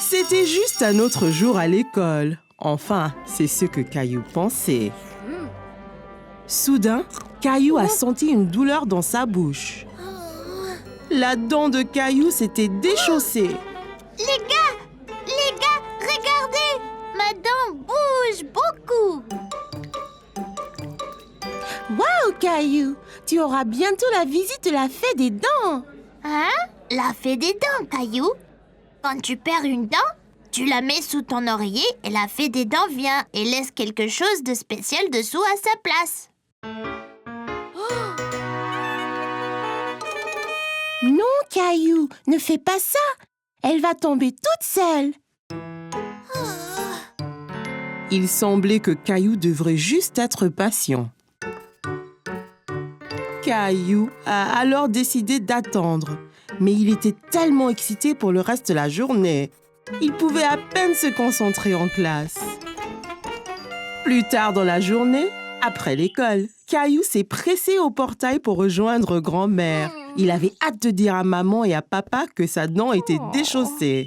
C'était juste un autre jour à l'école. Enfin, c'est ce que Caillou pensait. Soudain, Caillou a senti une douleur dans sa bouche. La dent de Caillou s'était déchaussée. Les gars, regardez! Ma dent bouge beaucoup! Waouh, Caillou! Tu auras bientôt la visite de la fée des dents! Hein? La fée des dents, Caillou? Quand tu perds une dent, tu la mets sous ton oreiller et la fée des dents vient et laisse quelque chose de spécial dessous à sa place. Non, Caillou, ne fais pas ça! Elle va tomber toute seule! Il semblait que Caillou devrait juste être patient. Caillou a alors décidé d'attendre, mais il était tellement excité pour le reste de la journée. Il pouvait à peine se concentrer en classe. Plus tard dans la journée, après l'école, Caillou s'est pressé au portail pour rejoindre grand-mère. Il avait hâte de dire à maman et à papa que sa dent était déchaussée.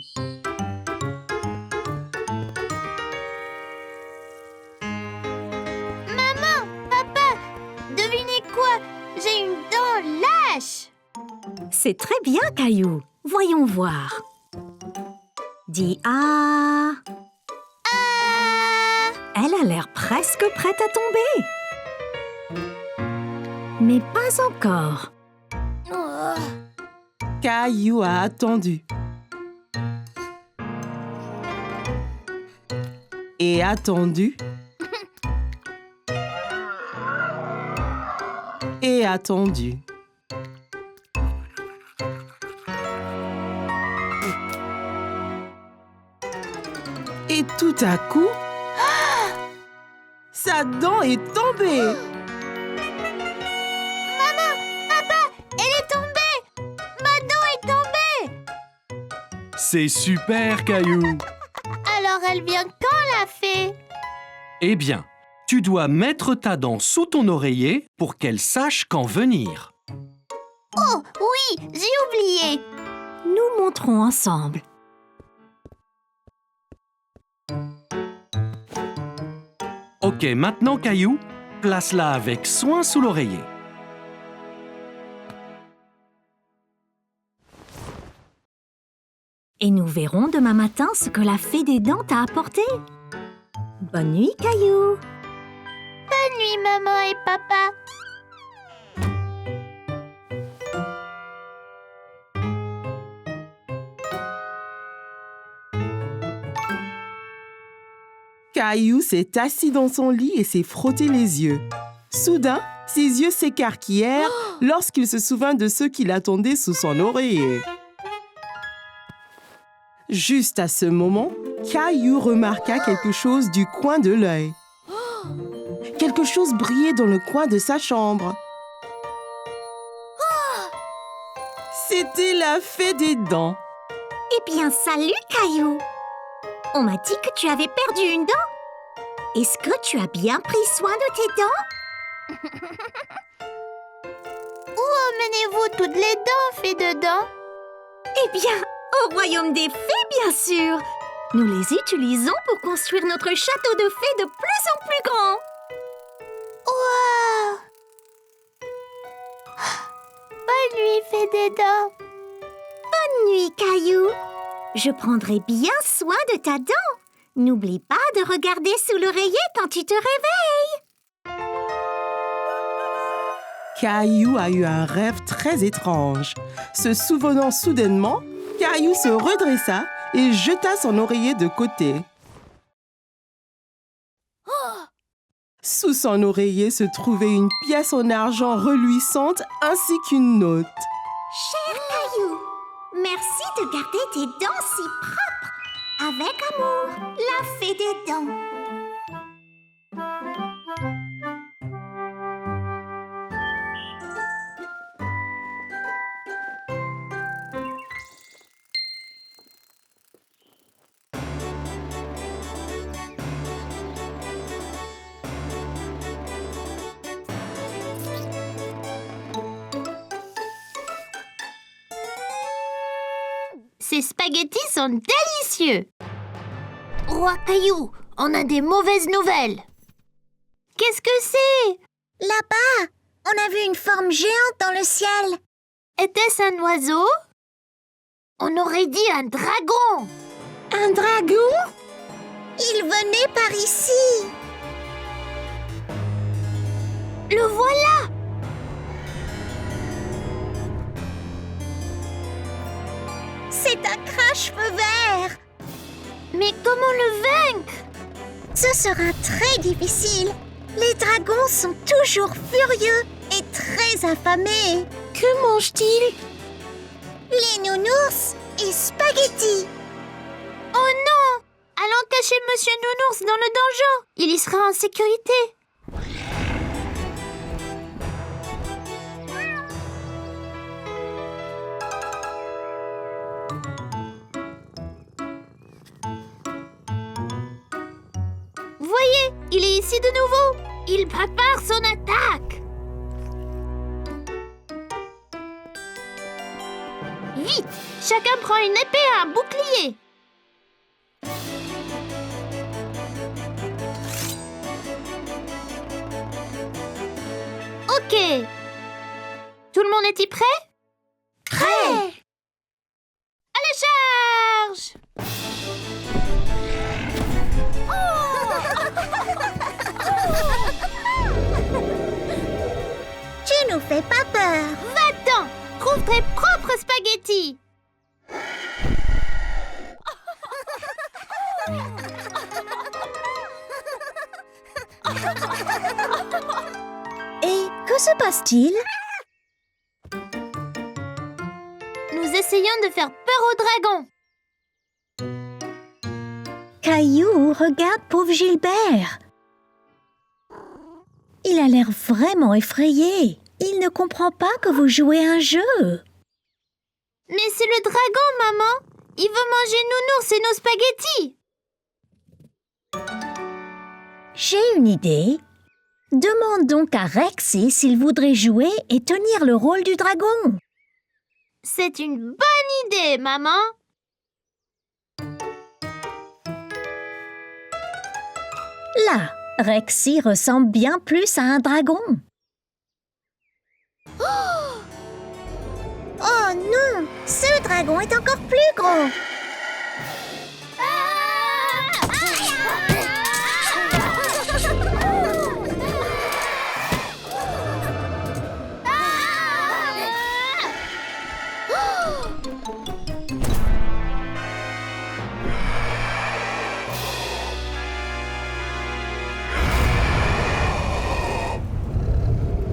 Maman, papa, devinez quoi? J'ai une dent lâche! C'est très bien, Caillou. Voyons voir. Dis ah. Ah! Elle a l'air presque prête à tomber. Mais pas encore. Oh. Caillou a attendu. Et attendu. Et attendu. Et tout à coup, sa dent est tombée. Maman, papa, elle est tombée! Ma dent est tombée! C'est super, Caillou! Alors elle vient quand, la fée? Eh bien, tu dois mettre ta dent sous ton oreiller pour qu'elle sache quand venir. Oh, oui, j'ai oublié! Nous montrons ensemble. Ok, maintenant, Caillou, place-la avec soin sous l'oreiller. Et nous verrons demain matin ce que la fée des dents t'a apporté. Bonne nuit, Caillou. Bonne nuit, maman et papa! Caillou s'est assis dans son lit et s'est frotté les yeux. Soudain, ses yeux s'écarquillèrent lorsqu'il se souvint de ceux qui l'attendaient sous son oreiller. Juste à ce moment, Caillou remarqua quelque chose du coin de l'œil. Quelque chose brillait dans le coin de sa chambre. C'était la fée des dents. Eh bien, salut, Caillou. On m'a dit que tu avais perdu une dent. Est-ce que tu as bien pris soin de tes dents? Où emmenez-vous toutes les dents, fée de dents? Eh bien, au royaume des fées, bien sûr. Nous les utilisons pour construire notre château de fées de plus en plus grand. Wow! Bonne nuit, fée des dents! Bonne nuit, Caillou. Je prendrai bien soin de ta dent. N'oublie pas de regarder sous l'oreiller quand tu te réveilles. Caillou a eu un rêve très étrange. Se souvenant soudainement, Caillou se redressa et jeta son oreiller de côté. Sous son oreiller se trouvait une pièce en argent reluisante ainsi qu'une note. Cher Caillou, merci de garder tes dents si propres. Avec amour, la fée des dents. Ces spaghettis sont délicieux. Roi Caillou, on a des mauvaises nouvelles. Qu'est-ce que c'est? Là-bas, on a vu une forme géante dans le ciel. Était-ce un oiseau? On aurait dit un dragon. Un dragon? Il venait par ici. Le voilà. C'est un crache-feu vert. Mais comment le vaincre? Ce sera très difficile. Les dragons sont toujours furieux et très affamés. Que mange-t-il? Les nounours et spaghettis. Oh non! Allons cacher Monsieur Nounours dans le donjon. Il y sera en sécurité. Voyez, il est ici de nouveau. Il prépare son attaque. Vite, chacun prend une épée et un bouclier. Ok. Tout le monde est-il prêt? Prêt. À la charge! Tu nous fais pas peur. Va-t'en! Trouve tes propres spaghettis! Et que se passe-t-il? Nous essayons de faire peur au dragon. Caillou, regarde pauvre Gilbert. Il a l'air vraiment effrayé. Il ne comprend pas que vous jouez un jeu. Mais c'est le dragon, maman! Il veut manger Nounours et nos spaghettis! J'ai une idée. Demande donc à Rexy s'il voudrait jouer et tenir le rôle du dragon. C'est une bonne idée, maman! Là, Rexy ressemble bien plus à un dragon. Oh non! Ce dragon est encore plus gros!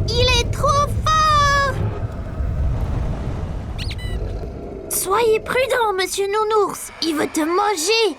Il est trop fort! Soyez prudent, Monsieur Nounours! Il veut te manger!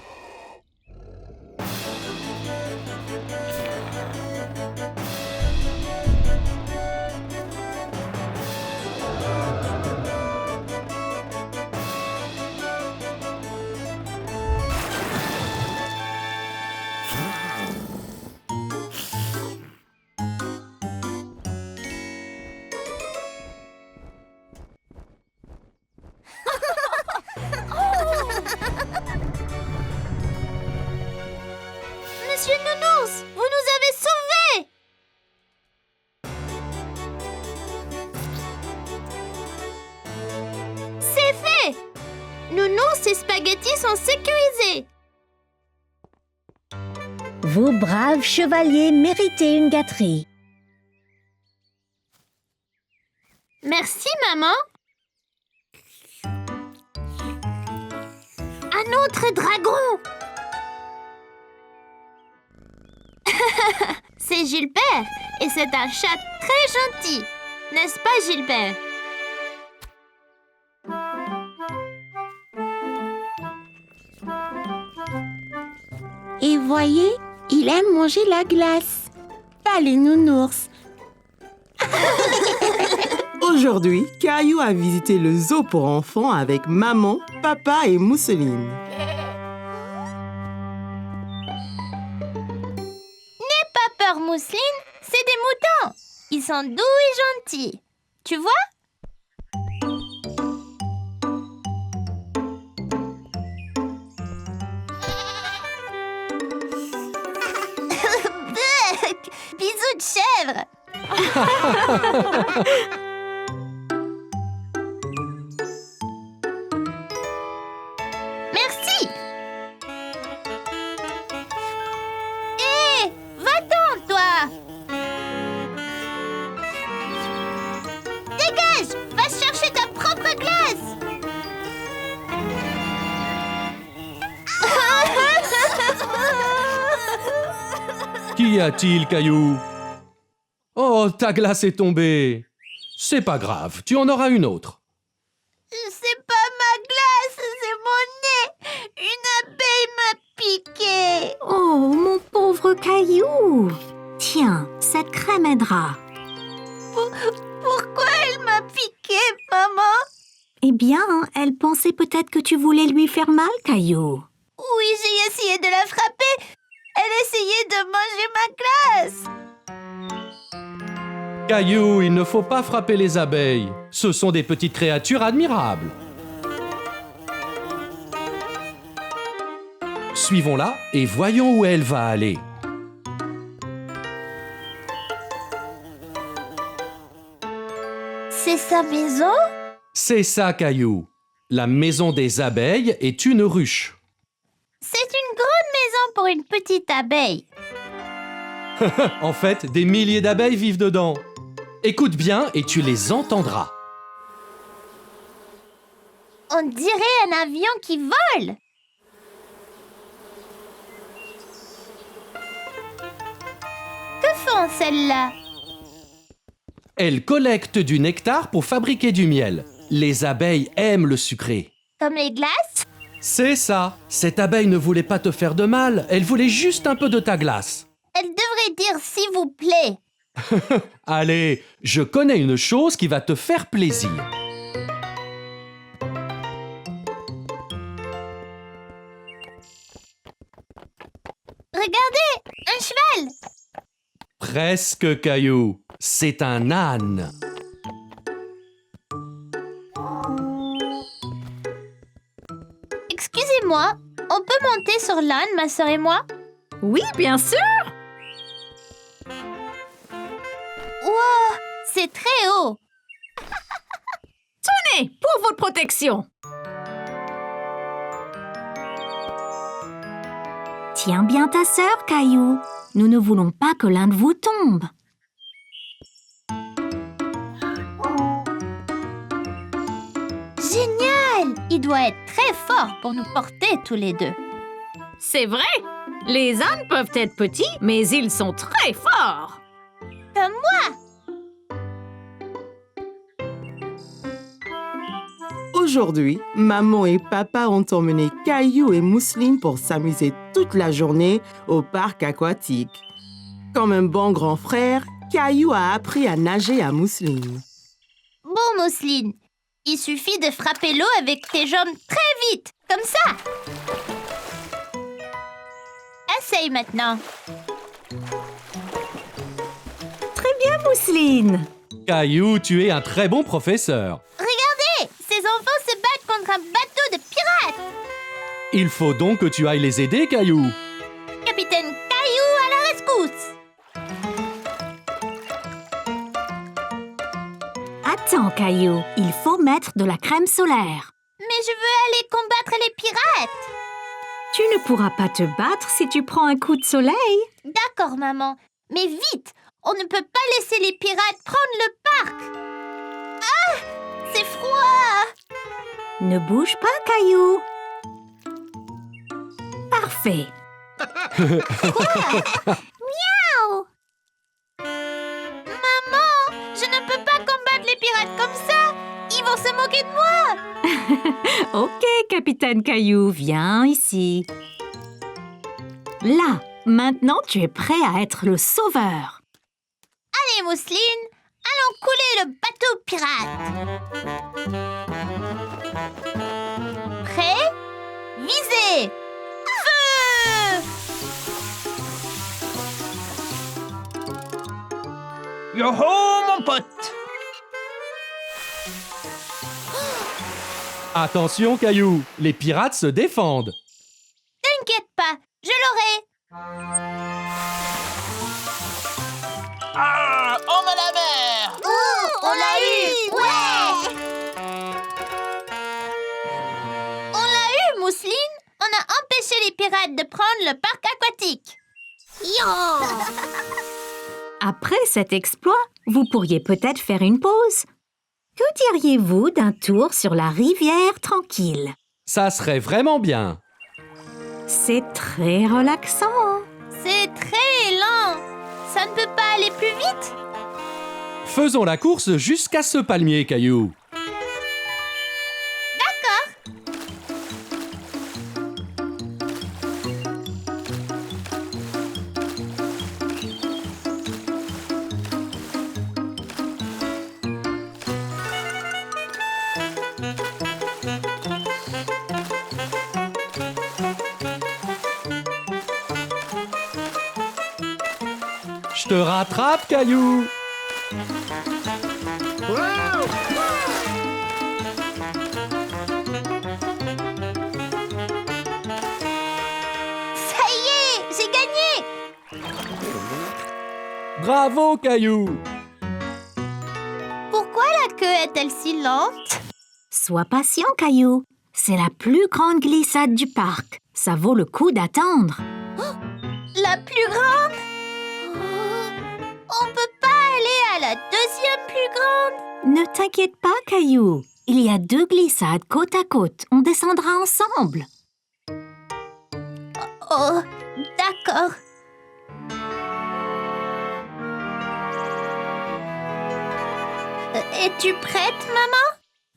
Monsieur Nounours, vous nous avez sauvés! C'est fait! Nounours et spaghettis sont sécurisés! Vous braves chevaliers méritez une gâterie. Merci, maman! Un autre dragon! C'est Gilbert et c'est un chat très gentil, n'est-ce pas, Gilbert? Et voyez, il aime manger la glace. Pas les nounours. Aujourd'hui, Caillou a visité le zoo pour enfants avec maman, papa et Mousseline. N'aie pas peur, Mousseline, c'est des moutons. Ils sont doux et gentils. Tu vois? chèvre. Merci. Hé, va-t'en, toi. Dégage, va chercher ta propre glace. Qu'y a-t-il, Caillou? Oh, ta glace est tombée. C'est pas grave, tu en auras une autre. C'est pas ma glace, c'est mon nez. Une abeille m'a piqué. Oh, mon pauvre Caillou! Tiens, cette crème aidera. Pourquoi elle m'a piqué, maman? Eh bien, elle pensait peut-être que tu voulais lui faire mal, Caillou. Oui, j'ai essayé de la frapper. Elle essayait de manger ma glace. Caillou, il ne faut pas frapper les abeilles. Ce sont des petites créatures admirables. Suivons-la et voyons où elle va aller. C'est sa maison? C'est ça, Caillou. La maison des abeilles est une ruche. C'est une grande maison pour une petite abeille. En fait, des milliers d'abeilles vivent dedans. Écoute bien et tu les entendras. On dirait un avion qui vole. Que font celles-là? Elles collectent du nectar pour fabriquer du miel. Les abeilles aiment le sucré. Comme les glaces? C'est ça. Cette abeille ne voulait pas te faire de mal. Elle voulait juste un peu de ta glace. Elle devrait dire s'il vous plaît. Allez, je connais une chose qui va te faire plaisir. Regardez, un cheval. Presque, Caillou. C'est un âne. Excusez-moi, on peut monter sur l'âne, ma sœur et moi? Oui, bien sûr. Wow, c'est très haut. Tenez, pour votre protection. Tiens bien ta sœur, Caillou. Nous ne voulons pas que l'un de vous tombe. Génial! Il doit être très fort pour nous porter tous les deux. C'est vrai. Les ânes peuvent être petits, mais ils sont très forts. Comme moi! Aujourd'hui, maman et papa ont emmené Caillou et Mousseline pour s'amuser toute la journée au parc aquatique. Comme un bon grand frère, Caillou a appris à nager à Mousseline. Bon, Mousseline, il suffit de frapper l'eau avec tes jambes très vite, comme ça. Essaye maintenant. Très bien, Mousseline. Caillou, tu es un très bon professeur. Regardez, ces enfants se battent contre un bateau de pirates. Il faut donc que tu ailles les aider, Caillou. Capitaine Caillou à la rescousse. Attends, Caillou. Il faut mettre de la crème solaire. Mais je veux aller combattre les pirates. Tu ne pourras pas te battre si tu prends un coup de soleil. D'accord, maman. Mais vite, on ne peut pas laisser les pirates prendre le parc. Ah, c'est froid. Ne bouge pas, Caillou. Parfait. Miaou. Maman, je ne peux pas combattre les pirates comme ça. Ils vont se moquer de moi. Ok, Capitaine Caillou, viens ici. Là, maintenant tu es prêt à être le sauveur. Allez, Mousseline, allons couler le bateau pirate. Prêt? Visez! Feu! Yoho, mon pote! Attention, Caillou, les pirates se défendent. T'inquiète pas, je l'aurai. décide de prendre le parc aquatique. Après cet exploit, vous pourriez peut-être faire une pause. Que diriez-vous d'un tour sur la rivière tranquille? Ça serait vraiment bien. C'est très relaxant. C'est très lent. Ça ne peut pas aller plus vite? Faisons la course jusqu'à ce palmier, Caillou. Je te rattrape, Caillou. Ça y est, j'ai gagné. Bravo, Caillou. Pourquoi la queue est-elle si lente? Sois patient, Caillou. C'est la plus grande glissade du parc. Ça vaut le coup d'attendre. La plus grande? On peut pas aller à la deuxième plus grande? Ne t'inquiète pas, Caillou. Il y a 2 glissades côte à côte. On descendra ensemble. Oh, d'accord. Es-tu prête, maman?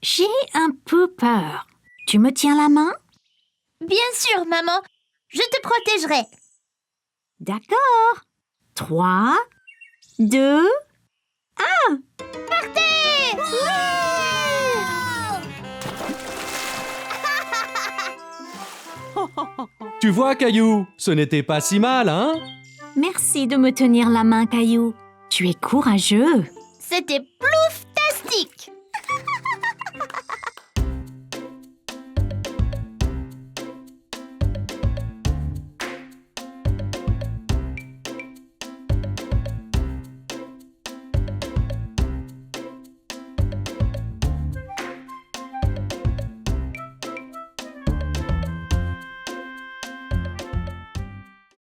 J'ai un peu peur. Tu me tiens la main? Bien sûr, maman. Je te protégerai. D'accord. 3, 2, 1. Partez! Tu vois, Caillou, ce n'était pas si mal, hein? Merci de me tenir la main, Caillou. Tu es courageux. C'était plus